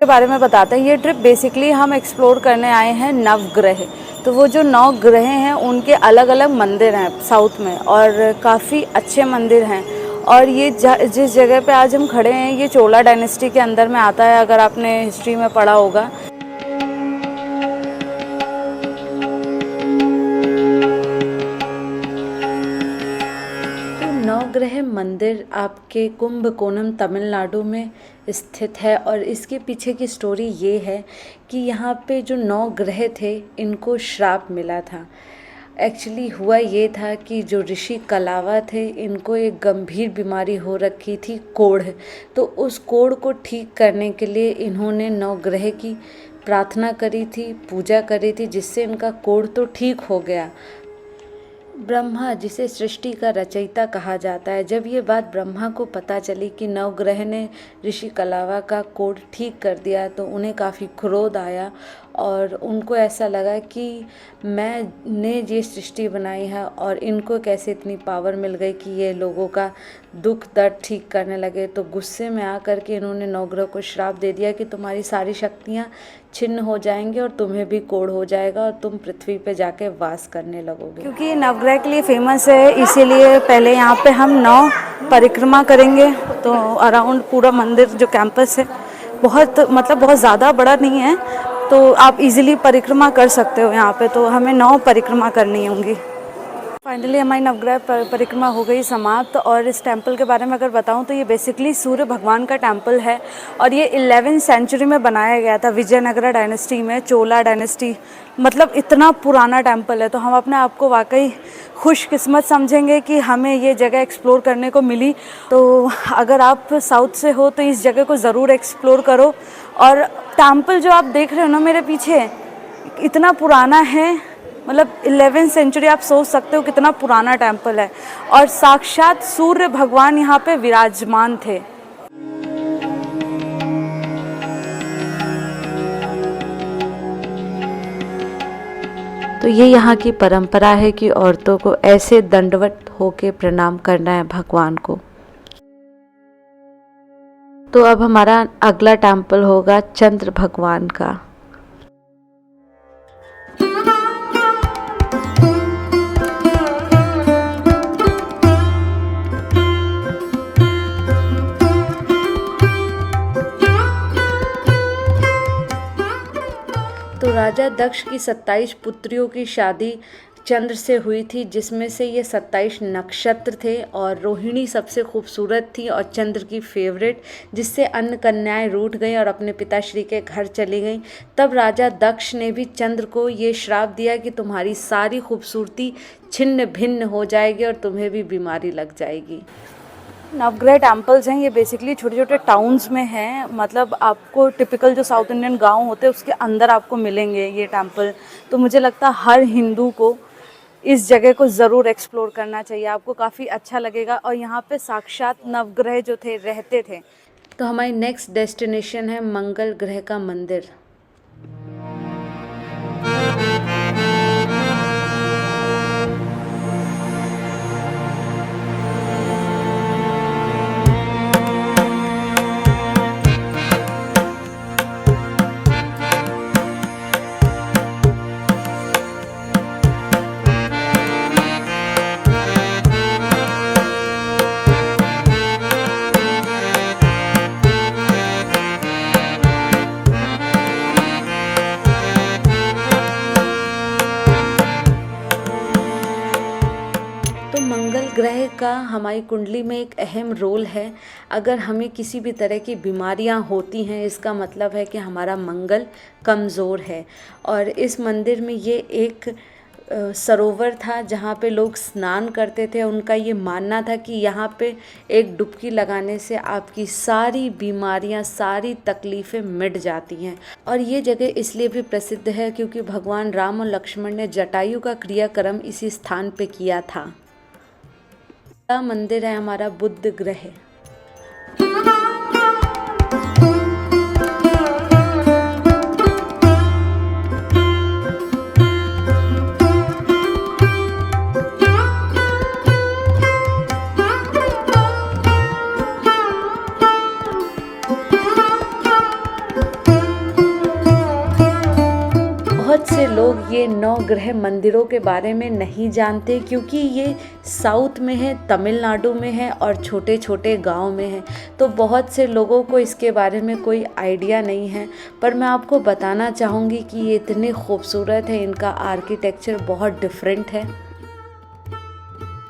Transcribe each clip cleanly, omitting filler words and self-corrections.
के बारे में बताते हैं। ये ट्रिप बेसिकली हम एक्सप्लोर करने आए हैं नवग्रह। तो वो जो 9 ग्रह हैं उनके अलग अलग मंदिर हैं साउथ में, और काफ़ी अच्छे मंदिर हैं। और ये जिस जगह पे आज हम खड़े हैं ये चोला डायनेस्टी के अंदर में आता है, अगर आपने हिस्ट्री में पढ़ा होगा। नवग्रह मंदिर आपके कुंभकोणम तमिलनाडु में स्थित है, और इसके पीछे की स्टोरी ये है कि यहाँ पे जो 9 ग्रह थे इनको श्राप मिला था। एक्चुअली हुआ ये था कि जो ऋषि कलावा थे इनको एक गंभीर बीमारी हो रखी थी, कोढ़। तो उस कोढ़ को ठीक करने के लिए इन्होंने 9 ग्रह की प्रार्थना करी थी, पूजा करी थी, जिससे इनका कोढ़ तो ठीक हो गया। ब्रह्मा, जिसे सृष्टि का रचयिता कहा जाता है, जब ये बात ब्रह्मा को पता चली कि नवग्रह ने ऋषि कलावा का कोढ़ ठीक कर दिया तो उन्हें काफ़ी क्रोध आया, और उनको ऐसा लगा कि मैंने ये सृष्टि बनाई है और इनको कैसे इतनी पावर मिल गई कि ये लोगों का दुख दर्द ठीक करने लगे। तो गुस्से में आकर के इन्होंने नवग्रह को श्राप दे दिया कि तुम्हारी सारी शक्तियाँ छिन्न हो जाएंगी और तुम्हें भी कोढ़ हो जाएगा और तुम पृथ्वी पे जाके वास करने लगोगे। क्योंकि ये नवग्रह के लिए फेमस है, इसीलिए पहले यहाँ पे हम 9 परिक्रमा करेंगे। तो अराउंड पूरा मंदिर जो कैंपस है बहुत ज़्यादा बड़ा नहीं है, तो आप इजीली परिक्रमा कर सकते हो यहाँ पे। तो हमें 9 परिक्रमा करनी होंगी। फाइनली हमारी नवग्रह परिक्रमा हो गई समाप्त। और इस टेंपल के बारे में अगर बताऊं तो ये बेसिकली सूर्य भगवान का टेंपल है, और ये 11वीं सेंचुरी में बनाया गया था विजयनगरा डायनेस्टी में, चोला डायनेस्टी। मतलब इतना पुराना टेंपल है। तो हम अपने आप को वाकई खुशकिस्मत समझेंगे कि हमें ये जगह एक्सप्लोर करने को मिली। तो अगर आप साउथ से हो तो इस जगह को ज़रूर एक्सप्लोर करो। और टेंपल जो आप देख रहे हो ना मेरे पीछे, इतना पुराना है, मतलब 11वीं सेंचुरी। आप सोच सकते हो कितना पुराना टेंपल है, और साक्षात सूर्य भगवान यहाँ पे विराजमान थे। तो ये यहाँ की परंपरा है कि औरतों को ऐसे दंडवत होके प्रणाम करना है भगवान को। तो अब हमारा अगला टेंपल होगा चंद्र भगवान का। तो राजा दक्ष की 27 पुत्रियों की शादी चंद्र से हुई थी, जिसमें से ये 27 नक्षत्र थे, और रोहिणी सबसे खूबसूरत थी और चंद्र की फेवरेट, जिससे अन्य कन्याएं रूठ गईं और अपने पिताश्री के घर चली गईं। तब राजा दक्ष ने भी चंद्र को ये श्राप दिया कि तुम्हारी सारी खूबसूरती छिन्न भिन्न हो जाएगी और तुम्हें भी बीमारी लग जाएगी। नवग्रह टेम्पल्स हैं, ये बेसिकली छोटे छोटे टाउन्स में हैं। मतलब आपको टिपिकल जो साउथ इंडियन गांव होते हैं उसके अंदर आपको मिलेंगे ये टेम्पल। तो मुझे लगता है हर हिंदू को इस जगह को ज़रूर एक्सप्लोर करना चाहिए, आपको काफ़ी अच्छा लगेगा। और यहाँ पे साक्षात नवग्रह जो थे रहते थे। तो हमारी नेक्स्ट डेस्टिनेशन है मंगल ग्रह का मंदिर। ग्रह का हमारी कुंडली में एक अहम रोल है। अगर हमें किसी भी तरह की बीमारियां होती हैं, इसका मतलब है कि हमारा मंगल कमज़ोर है। और इस मंदिर में ये एक सरोवर था जहाँ पे लोग स्नान करते थे। उनका ये मानना था कि यहाँ पे एक डुबकी लगाने से आपकी सारी बीमारियाँ, सारी तकलीफ़ें मिट जाती हैं। और ये जगह इसलिए भी प्रसिद्ध है क्योंकि भगवान राम और लक्ष्मण ने जटायु का क्रियाक्रम इसी स्थान पे किया था। मंदिर है हमारा बुध ग्रह। नौ ग्रह मंदिरों के बारे में नहीं जानते, क्योंकि ये साउथ में है, तमिलनाडु में है और छोटे छोटे गांव में है, तो बहुत से लोगों को इसके बारे में कोई आइडिया नहीं है। पर मैं आपको बताना चाहूँगी कि ये इतने खूबसूरत है, इनका आर्किटेक्चर बहुत डिफरेंट है।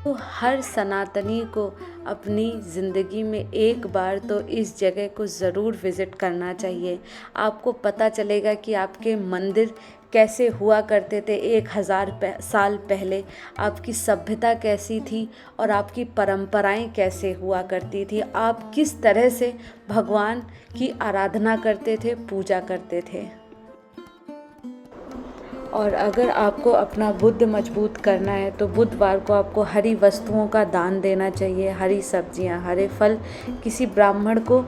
तो हर सनातनी को अपनी ज़िंदगी में एक बार तो इस जगह को ज़रूर विज़िट करना चाहिए। आपको पता चलेगा कि आपके मंदिर कैसे हुआ करते थे 1000 साल पहले, आपकी सभ्यता कैसी थी और आपकी परंपराएं कैसे हुआ करती थी, आप किस तरह से भगवान की आराधना करते थे, पूजा करते थे। और अगर आपको अपना बुद्ध मजबूत करना है तो बुधवार को आपको हरी वस्तुओं का दान देना चाहिए, हरी सब्जियां, हरे फल किसी ब्राह्मण को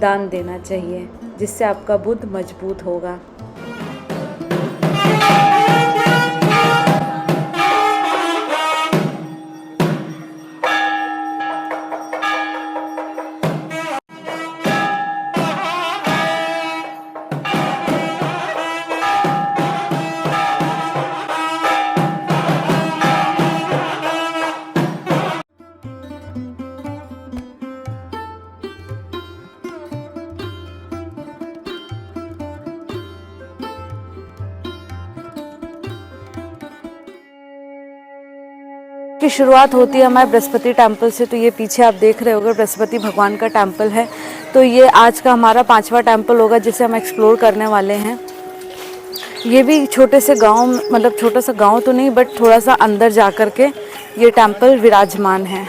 दान देना चाहिए, जिससे आपका बुद्ध मजबूत होगा। की शुरुआत होती है हमारे बृहस्पति टेम्पल से। तो ये पीछे आप देख रहे होंगे बृहस्पति भगवान का टेम्पल है। तो ये आज का हमारा 5वां टेम्पल होगा जिसे हम एक्सप्लोर करने वाले हैं। ये भी छोटे से गांव, मतलब छोटा सा गांव तो नहीं बट थोड़ा सा अंदर जा कर के ये टेम्पल विराजमान है।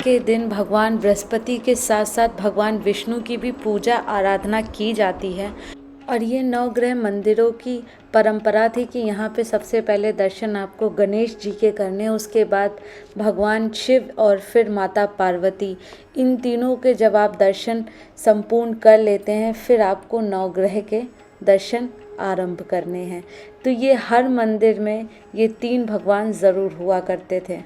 के दिन भगवान बृहस्पति के साथ साथ भगवान विष्णु की भी पूजा आराधना की जाती है। और ये 9 ग्रह मंदिरों की परंपरा थी कि यहाँ पे सबसे पहले दर्शन आपको गणेश जी के करने, उसके बाद भगवान शिव और फिर माता पार्वती। इन तीनों के जब आप दर्शन संपूर्ण कर लेते हैं फिर आपको 9 ग्रह के दर्शन आरंभ करने हैं। तो ये हर मंदिर में ये 3 भगवान ज़रूर हुआ करते थे।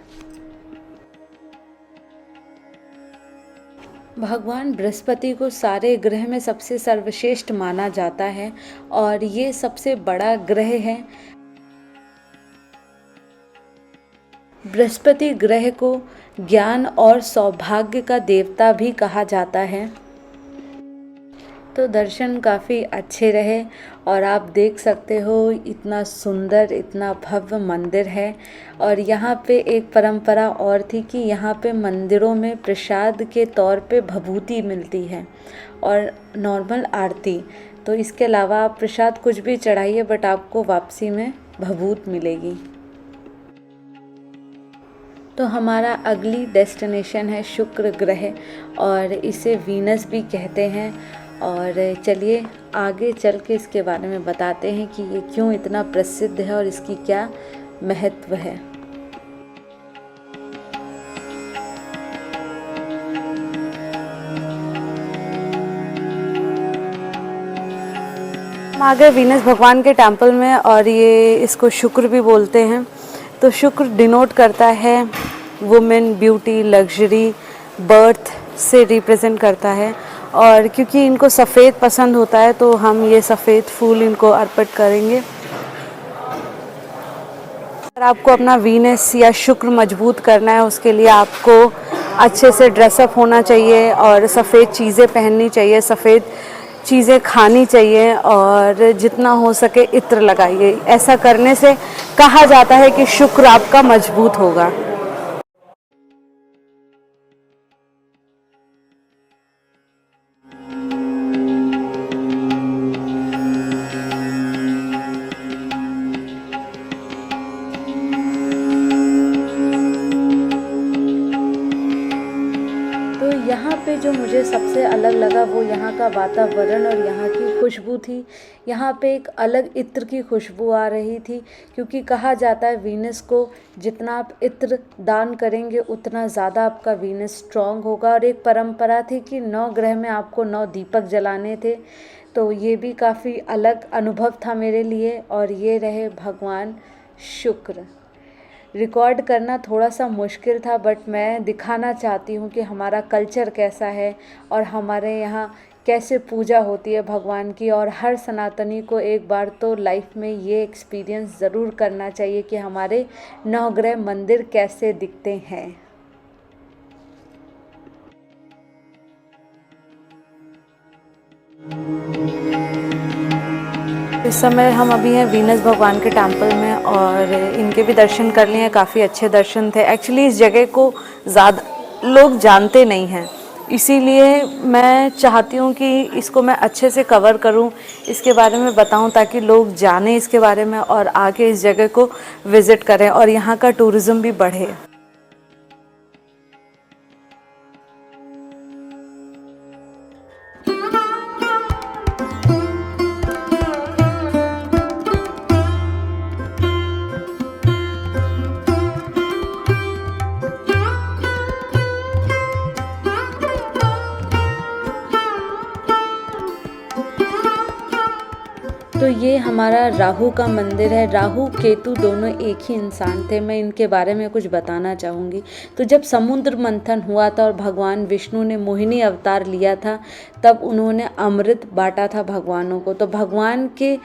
भगवान बृहस्पति को सारे ग्रह में सबसे सर्वश्रेष्ठ माना जाता है और ये सबसे बड़ा ग्रह है। बृहस्पति ग्रह को ज्ञान और सौभाग्य का देवता भी कहा जाता है। तो दर्शन काफ़ी अच्छे रहे और आप देख सकते हो इतना सुंदर, इतना भव्य मंदिर है। और यहाँ पे एक परंपरा और थी कि यहाँ पे मंदिरों में प्रसाद के तौर पे भभूति मिलती है और नॉर्मल आरती। तो इसके अलावा आप प्रसाद कुछ भी चढ़ाइए बट आपको वापसी में भभूत मिलेगी। तो हमारा अगली डेस्टिनेशन है शुक्र ग्रह और इसे वीनस भी कहते हैं। और चलिए आगे चल के इसके बारे में बताते हैं कि ये क्यों इतना प्रसिद्ध है और इसकी क्या महत्व है। हम आ गए वीनस भगवान के टेम्पल में और ये इसको शुक्र भी बोलते हैं। तो शुक्र डिनोट करता है वुमेन, ब्यूटी, लग्जरी, बर्थ से रिप्रेजेंट करता है। और क्योंकि इनको सफ़ेद पसंद होता है तो हम ये सफ़ेद फूल इनको अर्पित करेंगे। अगर आपको अपना वीनस या शुक्र मजबूत करना है उसके लिए आपको अच्छे से ड्रेसअप होना चाहिए और सफ़ेद चीज़ें पहननी चाहिए, सफ़ेद चीज़ें खानी चाहिए और जितना हो सके इत्र लगाइए। ऐसा करने से कहा जाता है कि शुक्र आपका मजबूत होगा। यहाँ पे जो मुझे सबसे अलग लगा वो यहाँ का वातावरण और यहाँ की खुशबू थी। यहाँ पे एक अलग इत्र की खुशबू आ रही थी क्योंकि कहा जाता है वीनस को जितना आप इत्र दान करेंगे उतना ज़्यादा आपका वीनस स्ट्रॉन्ग होगा। और एक परंपरा थी कि 9 ग्रह में आपको 9 दीपक जलाने थे। तो ये भी काफ़ी अलग अनुभव था मेरे लिए। और ये रहे भगवान शुक्र। रिकॉर्ड करना थोड़ा सा मुश्किल था, बट मैं दिखाना चाहती हूँ कि हमारा कल्चर कैसा है और हमारे यहाँ कैसे पूजा होती है भगवान की। और हर सनातनी को एक बार तो लाइफ में ये एक्सपीरियंस ज़रूर करना चाहिए कि हमारे नवग्रह मंदिर कैसे दिखते हैं। इस समय हम अभी हैं वीनस भगवान के टेम्पल में और इनके भी दर्शन कर लिए हैं, काफ़ी अच्छे दर्शन थे। एक्चुअली इस जगह को ज़्यादा लोग जानते नहीं हैं, इसीलिए मैं चाहती हूँ कि इसको मैं अच्छे से कवर करूँ, इसके बारे में बताऊँ ताकि लोग जानें इसके बारे में और आके इस जगह को विज़िट करें और यहाँ का टूरिज़्म भी बढ़े। तो ये हमारा राहु का मंदिर है। राहु केतु दोनों एक ही इंसान थे। मैं इनके बारे में कुछ बताना चाहूँगी। तो जब समुद्र मंथन हुआ था और भगवान विष्णु ने मोहिनी अवतार लिया था, तब उन्होंने अमृत बांटा था भगवानों को। तो भगवान के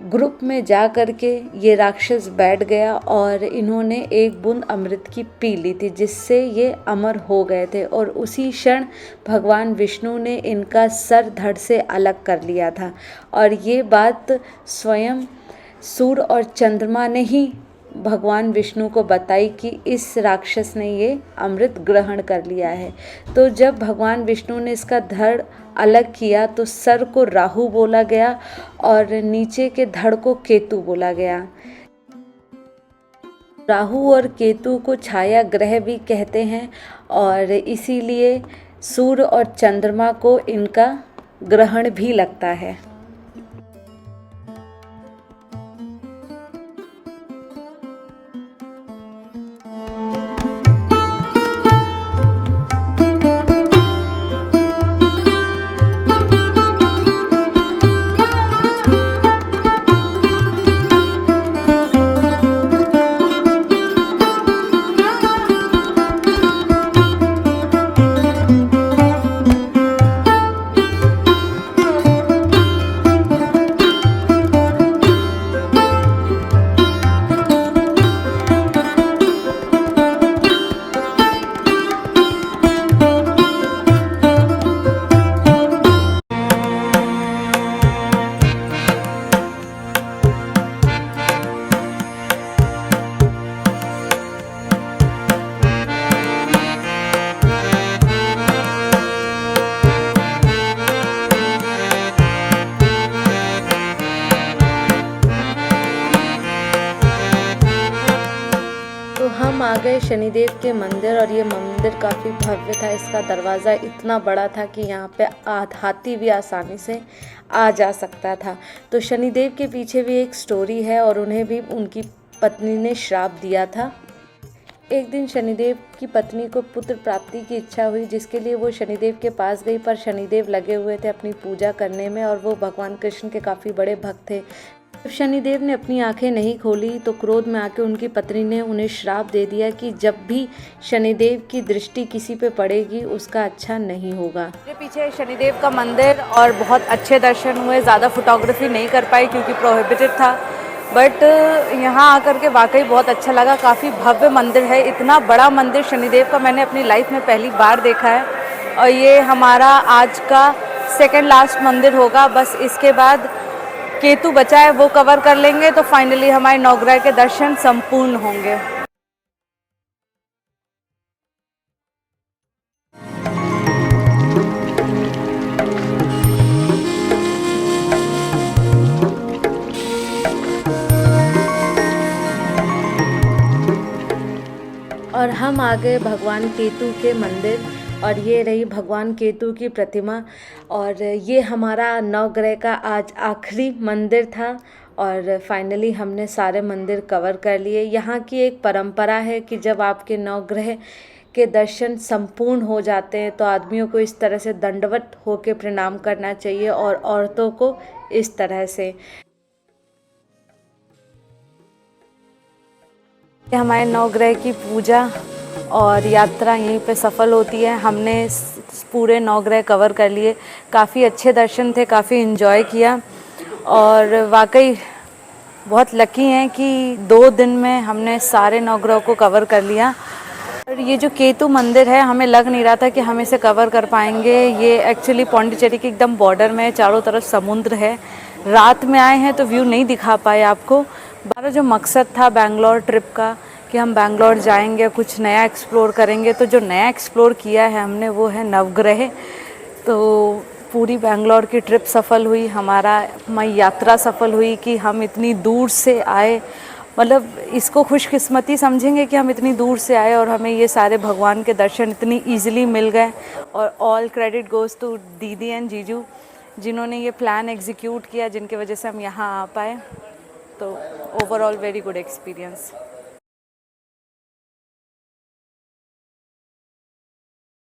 ग्रुप में जा कर के ये राक्षस बैठ गया और इन्होंने एक बूंद अमृत की पी ली थी, जिससे ये अमर हो गए थे। और उसी क्षण भगवान विष्णु ने इनका सर धड़ से अलग कर लिया था। और ये बात स्वयं सूर्य और चंद्रमा ने ही भगवान विष्णु को बताई कि इस राक्षस ने ये अमृत ग्रहण कर लिया है। तो जब भगवान विष्णु ने इसका धड़ अलग किया तो सर को राहु बोला गया और नीचे के धड़ को केतु बोला गया। राहु और केतु को छाया ग्रह भी कहते हैं और इसीलिए सूर्य और चंद्रमा को इनका ग्रहण भी लगता है। हम आ गए शनिदेव के मंदिर और ये मंदिर काफ़ी भव्य था। इसका दरवाज़ा इतना बड़ा था कि यहाँ पे हाथी भी आसानी से आ जा सकता था। तो शनिदेव के पीछे भी एक स्टोरी है और उन्हें भी उनकी पत्नी ने श्राप दिया था। एक दिन शनिदेव की पत्नी को पुत्र प्राप्ति की इच्छा हुई, जिसके लिए वो शनिदेव के पास गई, पर शनिदेव लगे हुए थे अपनी पूजा करने में और वो भगवान कृष्ण के काफ़ी बड़े भक्त थे। जब शनिदेव ने अपनी आंखें नहीं खोली तो क्रोध में आके उनकी पत्नी ने उन्हें श्राप दे दिया कि जब भी शनिदेव की दृष्टि किसी पे पड़ेगी उसका अच्छा नहीं होगा। मेरे पीछे शनिदेव का मंदिर और बहुत अच्छे दर्शन हुए। ज़्यादा फोटोग्राफी नहीं कर पाई क्योंकि प्रोहिबिटेड था, बट यहाँ आकर के वाकई बहुत अच्छा लगा। काफ़ी भव्य मंदिर है। इतना बड़ा मंदिर शनिदेव का मैंने अपनी लाइफ में पहली बार देखा है और ये हमारा आज का सेकेंड लास्ट मंदिर होगा। बस इसके बाद केतु बचा है, वो कवर कर लेंगे तो फाइनली हमारे नवग्रह के दर्शन संपूर्ण होंगे। और हम आ गए भगवान केतु के मंदिर और ये रही भगवान केतु की प्रतिमा। और ये हमारा नवग्रह का आज आखिरी मंदिर था और फाइनली हमने सारे मंदिर कवर कर लिए। यहाँ की एक परंपरा है कि जब आपके नवग्रह के दर्शन संपूर्ण हो जाते हैं तो आदमियों को इस तरह से दंडवत होकर प्रणाम करना चाहिए और औरतों को इस तरह से। हमारे नवग्रह की पूजा और यात्रा यहीं पे सफल होती है। हमने पूरे नवग्रह कवर कर लिए, काफ़ी अच्छे दर्शन थे, काफ़ी इन्जॉय किया और वाकई बहुत लकी हैं कि 2 दिन में हमने सारे नवग्रह को कवर कर लिया। और ये जो केतु मंदिर है, हमें लग नहीं रहा था कि हम इसे कवर कर पाएंगे। ये एक्चुअली पौंडीचेरी के एकदम बॉर्डर में, चारों तरफ समुद्र है। रात में आए हैं तो व्यू नहीं दिखा पाए आपको। हमारा जो मकसद था बैंगलोर ट्रिप का कि हम बैंगलोर जाएंगे, कुछ नया एक्सप्लोर करेंगे, तो जो नया एक्सप्लोर किया है हमने वो है नवग्रह। तो पूरी बैंगलोर की ट्रिप सफल हुई, हमारी यात्रा सफल हुई कि हम इतनी दूर से आए। मतलब इसको खुशकिस्मती समझेंगे कि हम इतनी दूर से आए और हमें ये सारे भगवान के दर्शन इतनी ईजिली मिल गए। और ऑल क्रेडिट गोज़ टू दीदी एंड जीजू, जिन्होंने ये प्लान एग्जीक्यूट किया, जिनके वजह से हम यहाँ आ पाए। तो ओवरऑल वेरी गुड एक्सपीरियंस।